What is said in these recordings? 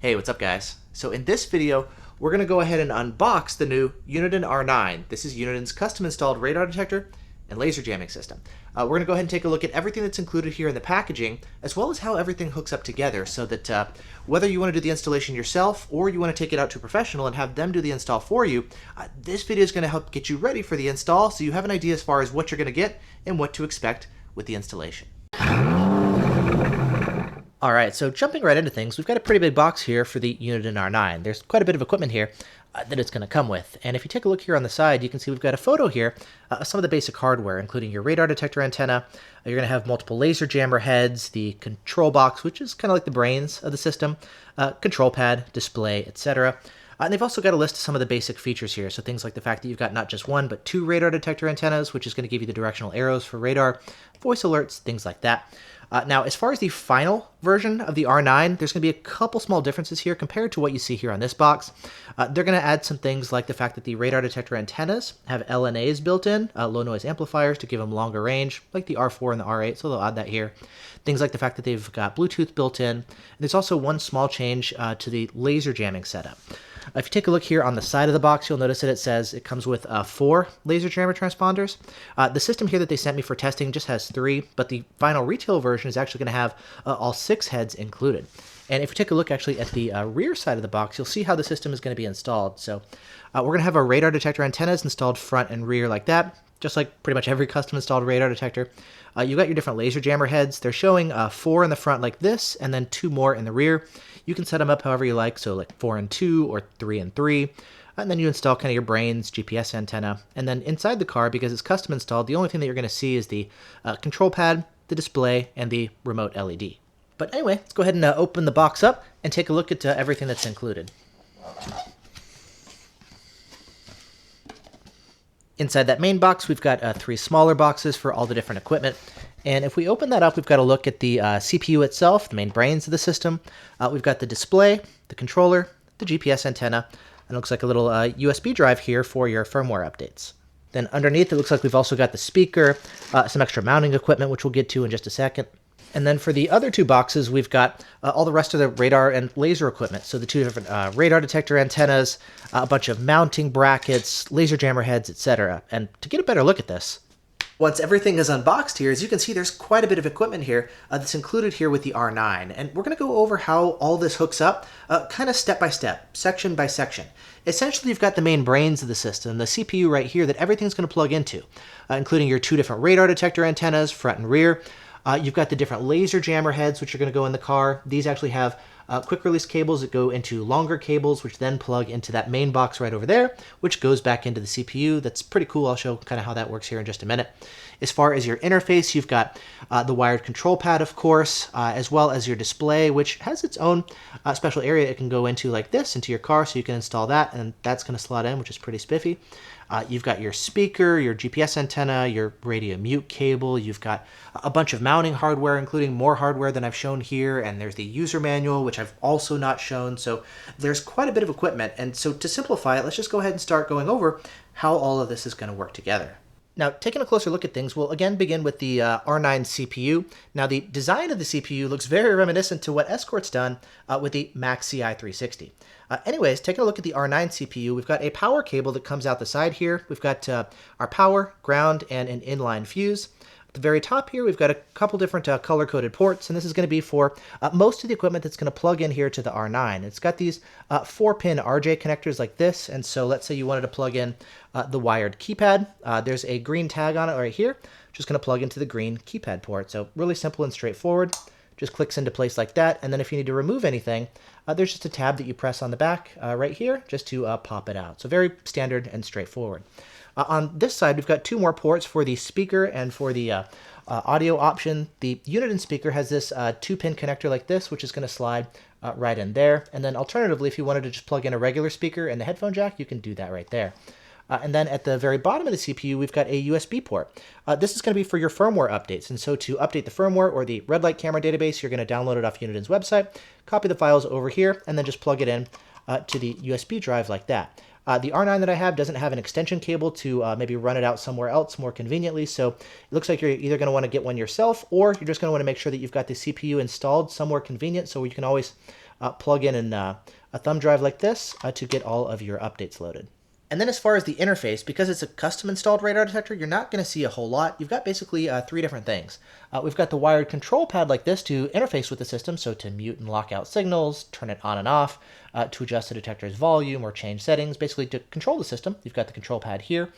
Hey, what's up guys? So in this video, we're going to go ahead and unbox the new Uniden R9. This is Uniden's custom installed radar detector and laser jamming system. We're going to go ahead and take a look at everything that's included here in the packaging, as well as how everything hooks up together so that whether you want to do the installation yourself or you want to take it out to a professional and have them do the install for you, this video is going to help get you ready for the install so you have an idea as far as what you're going to get and what to expect with the installation. Alright, so jumping right into things, we've got a pretty big box here for the Uniden R9. There's quite a bit of equipment here that it's going to come with. And if you take a look here on the side, you can see we've got a photo here of some of the basic hardware, including your radar detector antenna. You're going to have multiple laser jammer heads, the control box, which is kind of like the brains of the system, control pad, display, etc. And they've also got a list of some of the basic features here. So things like the fact that you've got not just one, but two radar detector antennas, which is going to give you the directional arrows for radar, voice alerts, things like that. Now, as far as the final version of the R9, there's going to be a couple small differences here compared to what you see here on this box. They're going to add some things like the fact that the radar detector antennas have LNAs built in, low noise amplifiers to give them longer range, like the R4 and the R8, so they'll add that here. Things like the fact that they've got Bluetooth built in. And there's also one small change to the laser jamming setup. If you take a look here on the side of the box, you'll notice that it says it comes with 4 laser jammer transponders. The system here that they sent me for testing just has 3, but the final retail version is actually going to have all 6 heads included. And if you take a look actually at the rear side of the box, you'll see how the system is going to be installed. So we're going to have our radar detector antennas installed front and rear like that, just like pretty much every custom installed radar detector. You've got your different laser jammer heads. They're showing 4 in the front like this, and then 2 more in the rear. You can set them up however you like, so like 4 and 2 or 3 and 3. And then you install kind of your brains, GPS antenna. And then inside the car, because it's custom installed, the only thing that you're going to see is the control pad, the display, and the remote LED. But anyway, let's go ahead and open the box up and take a look at everything that's included. Inside that main box, we've got 3 smaller boxes for all the different equipment. And if we open that up, we've got to look at the CPU itself, the main brains of the system. We've got the display, the controller, the GPS antenna, and it looks like a little USB drive here for your firmware updates. Then underneath, it looks like we've also got the speaker, some extra mounting equipment, which we'll get to in just a second. And then for the other 2 boxes, we've got all the rest of the radar and laser equipment. So the 2 different radar detector antennas, a bunch of mounting brackets, laser jammer heads, etc. And to get a better look at this, once everything is unboxed here, as you can see, there's quite a bit of equipment here that's included here with the R9. And we're going to go over how all this hooks up kind of step by step, section by section. Essentially, you've got the main brains of the system, the CPU right here that everything's going to plug into, including your 2 different radar detector antennas, front and rear. You've got the different laser jammer heads, which are going to go in the car. These actually have quick release cables that go into longer cables, which then plug into that main box right over there, which goes back into the CPU. That's pretty cool. I'll show kind of how that works here in just a minute. As far as your interface, you've got the wired control pad, of course, as well as your display, which has its own special area it can go into like this, into your car, so you can install that, and that's going to slot in, which is pretty spiffy. You've got your speaker, your GPS antenna, your radio mute cable. You've got a bunch of mounting hardware, including more hardware than I've shown here. And there's the user manual, which I've also not shown. So there's quite a bit of equipment. And so to simplify it, let's just go ahead and start going over how all of this is going to work together. Now, taking a closer look at things, we'll again begin with the R9 CPU. Now, the design of the CPU looks very reminiscent to what Escort's done with the Mac CI360. Anyways, taking a look at the R9 CPU, we've got a power cable that comes out the side here. We've got our power, ground, and an inline fuse. At the very top here, we've got a couple different color-coded ports, and this is going to be for most of the equipment that's going to plug in here to the R9. It's got these 4-pin RJ connectors like this, and so let's say you wanted to plug in the wired keypad. There's a green tag on it right here, just going to plug into the green keypad port. So really simple and straightforward. Just clicks into place like that, and then if you need to remove anything, there's just a tab that you press on the back right here just to pop it out. So very standard and straightforward. On this side, we've got 2 more ports for the speaker and for the audio option. The Uniden speaker has this 2-pin connector like this, which is going to slide right in there. And then alternatively, if you wanted to just plug in a regular speaker and the headphone jack, you can do that right there. And then at the very bottom of the CPU, we've got a USB port. This is going to be for your firmware updates. And so to update the firmware or the red light camera database, you're going to download it off Uniden's website, copy the files over here, and then just plug it in to the USB drive like that. The R9 that I have doesn't have an extension cable to maybe run it out somewhere else more conveniently, so it looks like you're either going to want to get one yourself, or you're just going to want to make sure that you've got the CPU installed somewhere convenient so you can always plug in a thumb drive like this to get all of your updates loaded. And then as far as the interface, because it's a custom installed radar detector, you're not going to see a whole lot. You've got basically three different things. We've got the wired control pad like this to interface with the system, so to mute and lock out signals, turn it on and off, to adjust the detector's volume or change settings, basically to control the system. You've got the control pad here.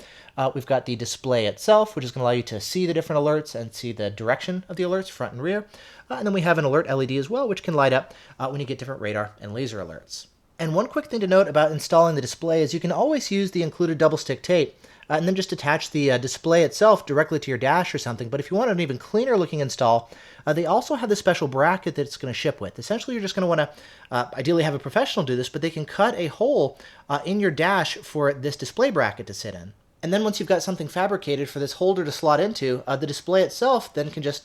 We've got the display itself, which is going to allow you to see the different alerts and see the direction of the alerts, front and rear. And then we have an alert LED as well, which can light up when you get different radar and laser alerts. And one quick thing to note about installing the display is you can always use the included double stick tape and then just attach the display itself directly to your dash or something. But if you want an even cleaner looking install, they also have the special bracket that it's going to ship with. Essentially, you're just going to want to ideally have a professional do this, but they can cut a hole in your dash for this display bracket to sit in. And then once you've got something fabricated for this holder to slot into, the display itself then can just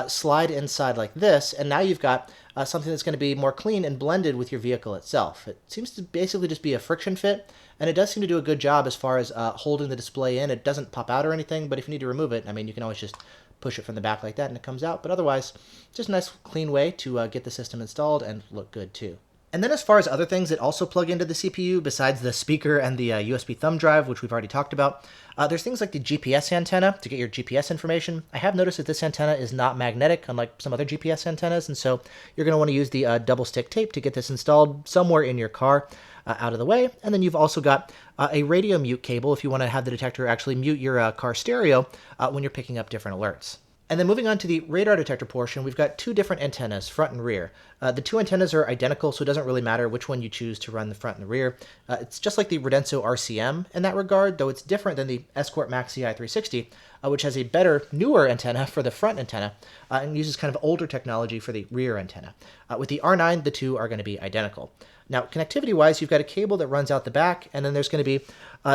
slide inside like this, and now you've got something that's going to be more clean and blended with your vehicle itself. It seems to basically just be a friction fit, and it does seem to do a good job as far as holding the display in. It doesn't pop out or anything, but if you need to remove it, I mean, you can always just push it from the back like that and it comes out. But otherwise, just a nice clean way to get the system installed and look good too. And then as far as other things that also plug into the CPU, besides the speaker and the USB thumb drive, which we've already talked about, there's things like the GPS antenna to get your GPS information. I have noticed that this antenna is not magnetic, unlike some other GPS antennas, and so you're going to want to use the double stick tape to get this installed somewhere in your car out of the way. And then you've also got a radio mute cable if you want to have the detector actually mute your car stereo when you're picking up different alerts. And then moving on to the radar detector portion, we've got two different antennas, front and rear. The two antennas are identical, so it doesn't really matter which one you choose to run the front and the rear. It's just like the Redenso RCM in that regard, though it's different than the Escort Maxi i360, which has a better, newer antenna for the front antenna and uses kind of older technology for the rear antenna. With the R9, the two are going to be identical. Now, connectivity-wise, you've got a cable that runs out the back, and then there's going to be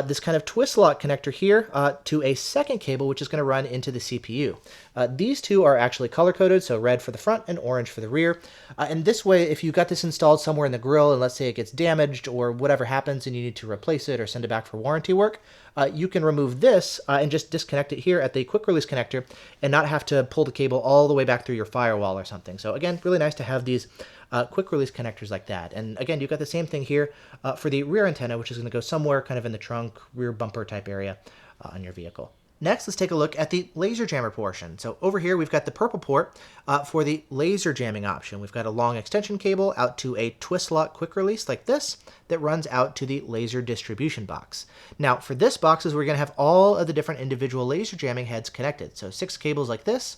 this kind of twist lock connector here to a second cable, which is going to run into the CPU. These two are actually color-coded, so red for the front and orange for the rear. And this way, if you got this installed somewhere in the grill, and let's say it gets damaged or whatever happens and you need to replace it or send it back for warranty work, you can remove this and just disconnect it here at the quick release connector and not have to pull the cable all the way back through your firewall or something. So again, really nice to have these quick release connectors like that. And again, you've got the same thing here for the rear antenna, which is going to go somewhere kind of in the trunk, rear bumper type area on your vehicle. Next, let's take a look at the laser jammer portion. So over here, we've got the purple port for the laser jamming option. We've got a long extension cable out to a twist lock quick release like this that runs out to the laser distribution box. Now, for this box is we're going to have all of the different individual laser jamming heads connected. So 6 cables like this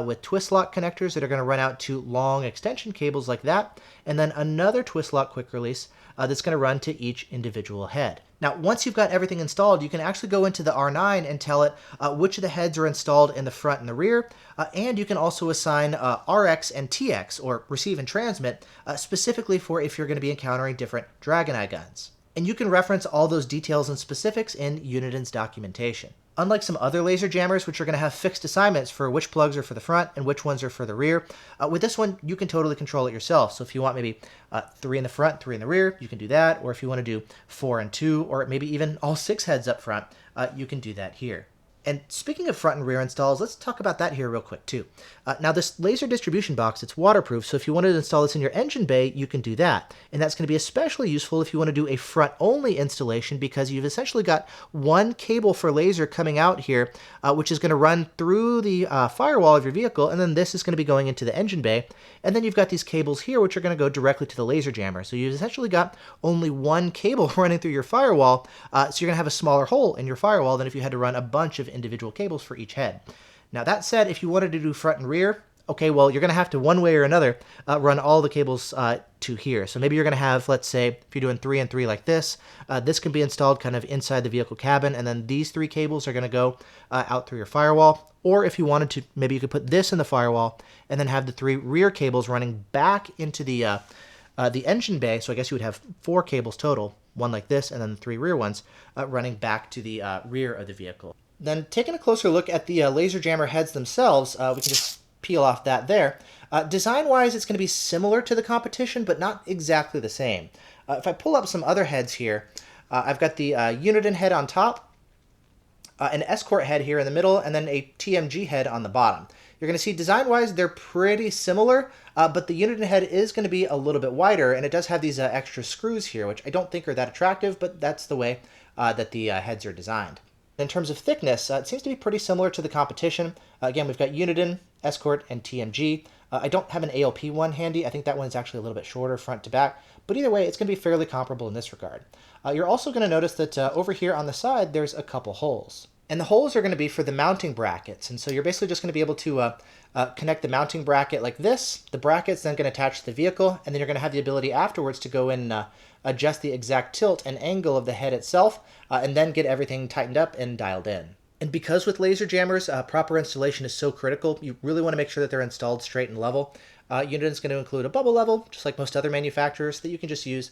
with twist lock connectors that are going to run out to long extension cables like that, and then another twist lock quick release that's going to run to each individual head. Now, once you've got everything installed, you can actually go into the R9 and tell it which of the heads are installed in the front and the rear, and you can also assign RX and TX, or receive and transmit, specifically for if you're going to be encountering different Dragon Eye guns. And you can reference all those details and specifics in Uniden's documentation. Unlike some other laser jammers, which are going to have fixed assignments for which plugs are for the front and which ones are for the rear, with this one, you can totally control it yourself. So if you want maybe 3 in the front, 3 in the rear, you can do that. Or if you want to do 4 and 2, or maybe even all 6 heads up front, you can do that here. And speaking of front and rear installs, let's talk about that here real quick too. Now this laser distribution box, it's waterproof, so if you wanted to install this in your engine bay, you can do that. And that's going to be especially useful if you want to do a front-only installation, because you've essentially got one cable for laser coming out here, which is going to run through the firewall of your vehicle, and then this is going to be going into the engine bay. And then you've got these cables here, which are going to go directly to the laser jammer. So you've essentially got only one cable running through your firewall, so you're going to have a smaller hole in your firewall than if you had to run a bunch of individual cables for each head. Now that said, if you wanted to do front and rear, okay, well, you're going to have to, one way or another, run all the cables to here. So maybe you're going to have, let's say, if you're doing 3 and 3 like this, this can be installed kind of inside the vehicle cabin, and then these 3 cables are going to go out through your firewall. Or if you wanted to, maybe you could put this in the firewall and then have the 3 rear cables running back into the engine bay. So I guess you would have 4 cables total, one like this, and then the 3 rear ones running back to the rear of the vehicle. Then taking a closer look at the laser jammer heads themselves, we can just peel off that there. Design-wise, it's going to be similar to the competition, but not exactly the same. If I pull up some other heads here, I've got the Uniden head on top, an Escort head here in the middle, and then a TMG head on the bottom. You're going to see design-wise, they're pretty similar, but the Uniden head is going to be a little bit wider, and it does have these extra screws here, which I don't think are that attractive, but that's the way that the heads are designed. In terms of thickness, it seems to be pretty similar to the competition. Again, we've got Uniden, Escort, and TMG. I don't have an ALP one handy. I think that one's actually a little bit shorter front to back. But either way, it's going to be fairly comparable in this regard. You're also going to notice that over here on the side, there's a couple holes. And the holes are going to be for the mounting brackets. And so you're basically just going to be able to connect the mounting bracket like this. The bracket's then going to attach to the vehicle, and then you're going to have the ability afterwards to go in and adjust the exact tilt and angle of the head itself, and then get everything tightened up and dialed in. And because with laser jammers, proper installation is so critical, you really want to make sure that they're installed straight and level. Uniden's going to include a bubble level, just like most other manufacturers, that you can just use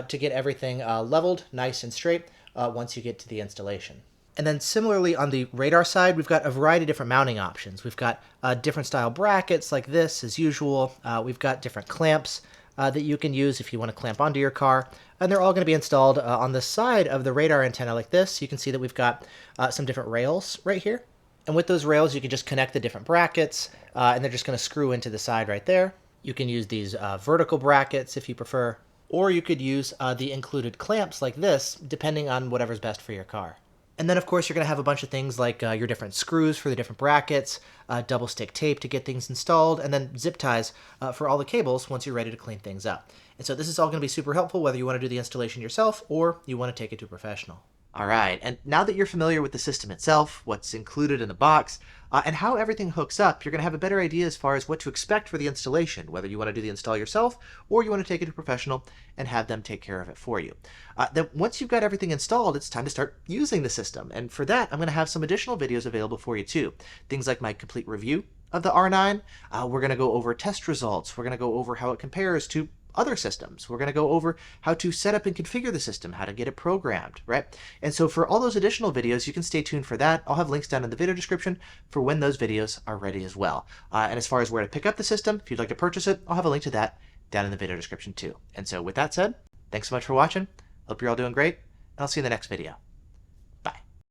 to get everything leveled, nice and straight, once you get to the installation. And then similarly on the radar side, we've got a variety of different mounting options. We've got different style brackets like this as usual. We've got different clamps that you can use if you want to clamp onto your car. And they're all going to be installed on the side of the radar antenna like this. You can see that we've got some different rails right here. And with those rails, you can just connect the different brackets, and they're just going to screw into the side right there. You can use these vertical brackets if you prefer, or you could use the included clamps like this, depending on whatever's best for your car. And then, of course, you're going to have a bunch of things like your different screws for the different brackets, double stick tape to get things installed, and then zip ties for all the cables once you're ready to clean things up. And so this is all going to be super helpful whether you want to do the installation yourself or you want to take it to a professional. All right, and now that you're familiar with the system itself, what's included in the box, and how everything hooks up, you're going to have a better idea as far as what to expect for the installation, whether you want to do the install yourself or you want to take it to a professional and have them take care of it for you. Then once you've got everything installed, it's time to start using the system. And for that, I'm going to have some additional videos available for you too. Things like my complete review of the R9. We're going to go over test results. We're going to go over how it compares to other systems. We're going to go over how to set up and configure the system, how to get it programmed, right? And so for all those additional videos, you can stay tuned for that. I'll have links down in the video description for when those videos are ready as well. And as far as where to pick up the system, if you'd like to purchase it, I'll have a link to that down in the video description too. And so with that said, thanks so much for watching. Hope you're all doing great, and I'll see you in the next video.